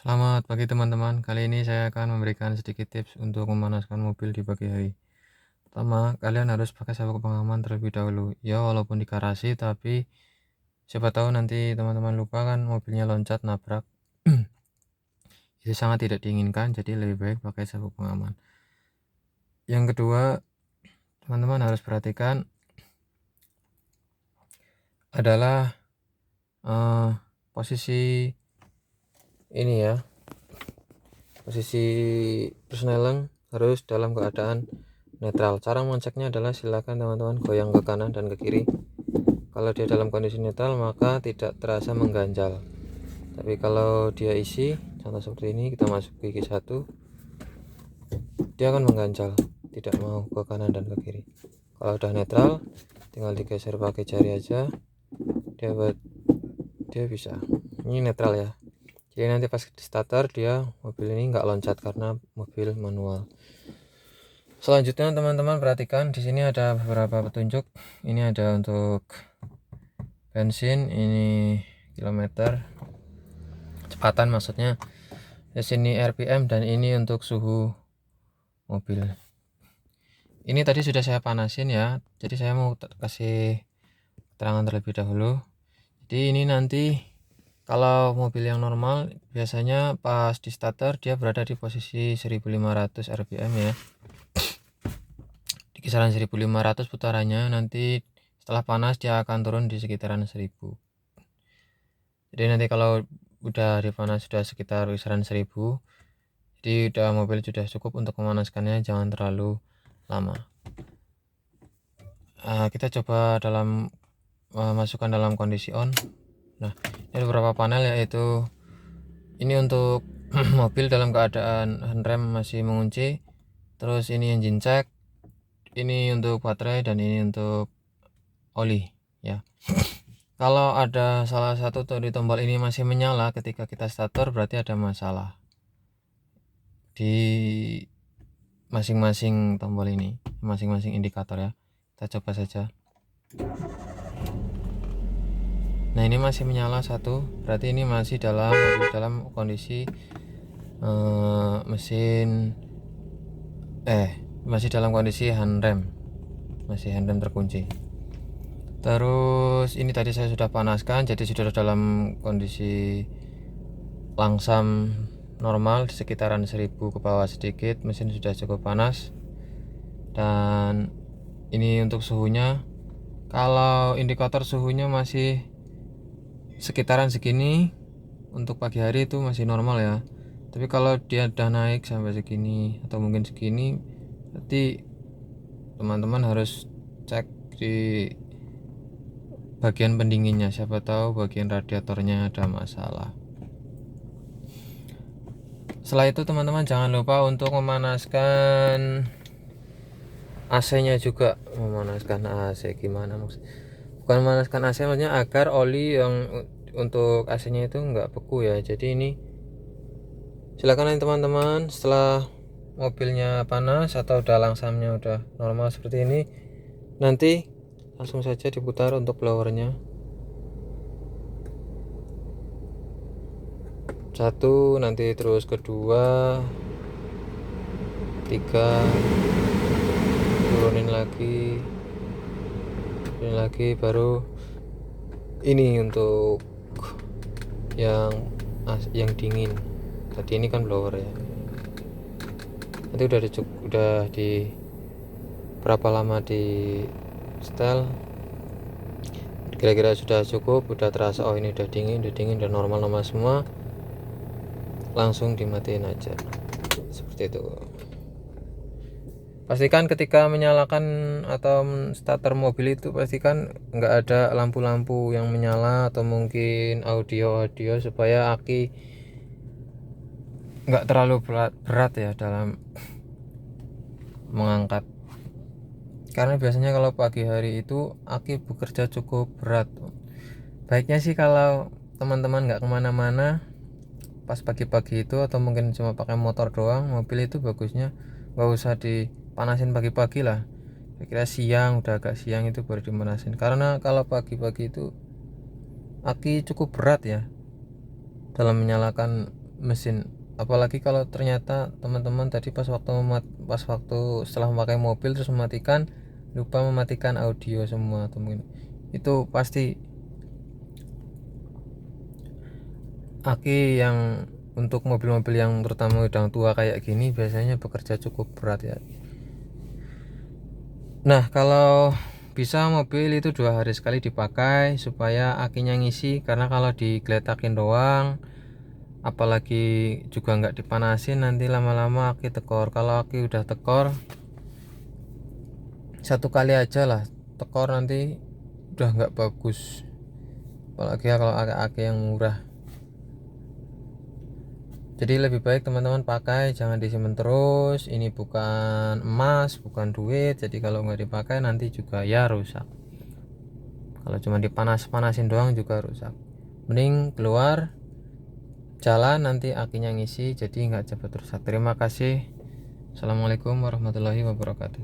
Selamat pagi teman-teman. Kali ini saya akan memberikan sedikit tips untuk memanaskan mobil di pagi hari. Pertama, kalian harus pakai sabuk pengaman terlebih dahulu. Ya, walaupun di garasi, tapi siapa tahu nanti teman-teman lupa kan mobilnya loncat nabrak. Itu sangat tidak diinginkan, jadi lebih baik pakai sabuk pengaman. Yang kedua, teman-teman harus perhatikan adalah posisi ini ya. Posisi persneling harus dalam keadaan netral. Cara mengeceknya adalah silakan teman-teman goyang ke kanan dan ke kiri. Kalau dia dalam kondisi netral maka tidak terasa mengganjal. Tapi kalau dia isi, contoh seperti ini, kita masuk gigi 1, dia akan mengganjal, tidak mau ke kanan dan ke kiri. Kalau udah netral, tinggal digeser pakai jari aja, dia bisa. Ini netral ya. Jadi nanti pas di starter mobil ini nggak loncat karena mobil manual. Selanjutnya teman-teman perhatikan di sini ada beberapa petunjuk. Ini ada untuk bensin, ini kilometer, kecepatan maksudnya. Di sini RPM dan ini untuk suhu mobil. Ini tadi sudah saya panasin ya. Jadi saya mau kasih keterangan terlebih dahulu. Jadi ini nanti kalau mobil yang normal biasanya pas di starter dia berada di posisi 1500 RPM ya. Di kisaran 1500 putarannya, nanti setelah panas dia akan turun di sekitaran 1000. Jadi nanti kalau udah dipanas sudah sekitar kisaran 1000, jadi mobil sudah cukup untuk memanaskannya, jangan terlalu lama. Kita coba masukkan dalam kondisi on. Nah, ini ada beberapa panel, yaitu ini untuk mobil dalam keadaan handrem masih mengunci, terus ini engine check, ini untuk baterai, dan ini untuk oli ya. Kalau ada salah satu di tombol ini masih menyala ketika kita starter, berarti ada masalah di masing-masing tombol ini, masing-masing indikator ya. Kita coba saja. Nah, ini masih menyala satu, berarti ini masih dalam kondisi masih dalam kondisi handrem, masih handrem terkunci. Terus ini tadi saya sudah panaskan, jadi sudah dalam kondisi langsam normal di sekitaran 1000 ke bawah sedikit, mesin sudah cukup panas. Dan ini untuk suhunya, kalau indikator suhunya masih sekitaran segini untuk pagi hari itu masih normal ya. Tapi kalau dia udah naik sampai segini atau mungkin segini, berarti teman-teman harus cek di bagian pendinginnya, siapa tahu bagian radiatornya ada masalah. Setelah itu teman-teman jangan lupa untuk memanaskan AC-nya juga. Memanaskan AC gimana maksudnya? Bukan memanaskan AC, maksudnya agar oli yang untuk AC-nya itu enggak beku ya. Jadi ini silakan nih teman-teman, setelah mobilnya panas atau udah langsamnya udah normal seperti ini, nanti langsung saja diputar untuk blowernya. Satu, nanti terus kedua, tiga, turunin lagi, baru ini untuk yang dingin. Tadi ini kan blower ya. Nanti udah di berapa lama di setel, kira-kira sudah cukup, udah terasa oh ini udah dingin, udah normal semua, langsung dimatiin aja seperti itu. Pastikan ketika menyalakan atau starter mobil itu, pastikan nggak ada lampu-lampu yang menyala atau mungkin audio supaya aki nggak terlalu berat ya dalam mengangkat. Karena biasanya kalau pagi hari itu aki bekerja cukup berat. Baiknya sih kalau teman-teman nggak kemana-mana pas pagi-pagi itu, atau mungkin cuma pakai motor doang, mobil itu bagusnya nggak usah dipanasin pagi-pagi lah. Kira-kira siang, udah agak siang itu baru dimanasin. Karena kalau pagi-pagi itu aki cukup berat ya dalam menyalakan mesin. Apalagi kalau ternyata teman-teman tadi pas waktu setelah memakai mobil terus mematikan, lupa mematikan audio semua teman, itu pasti aki yang untuk mobil-mobil yang terutama udah tua kayak gini biasanya bekerja cukup berat ya. Nah, kalau bisa mobil itu 2 hari sekali dipakai supaya akinya ngisi, karena kalau digeletakin doang apalagi juga nggak dipanasin nanti lama-lama aki tekor. Kalau aki udah tekor 1 kali aja lah tekor nanti udah nggak bagus, apalagi kalau aki yang murah. Jadi lebih baik teman-teman pakai, jangan disimpan terus. Ini bukan emas, bukan duit, jadi kalau nggak dipakai nanti juga ya rusak. Kalau cuma dipanas-panasin doang juga rusak. Mending keluar jalan nanti akinya ngisi, jadi nggak cepat rusak. Terima kasih. Assalamualaikum warahmatullahi wabarakatuh.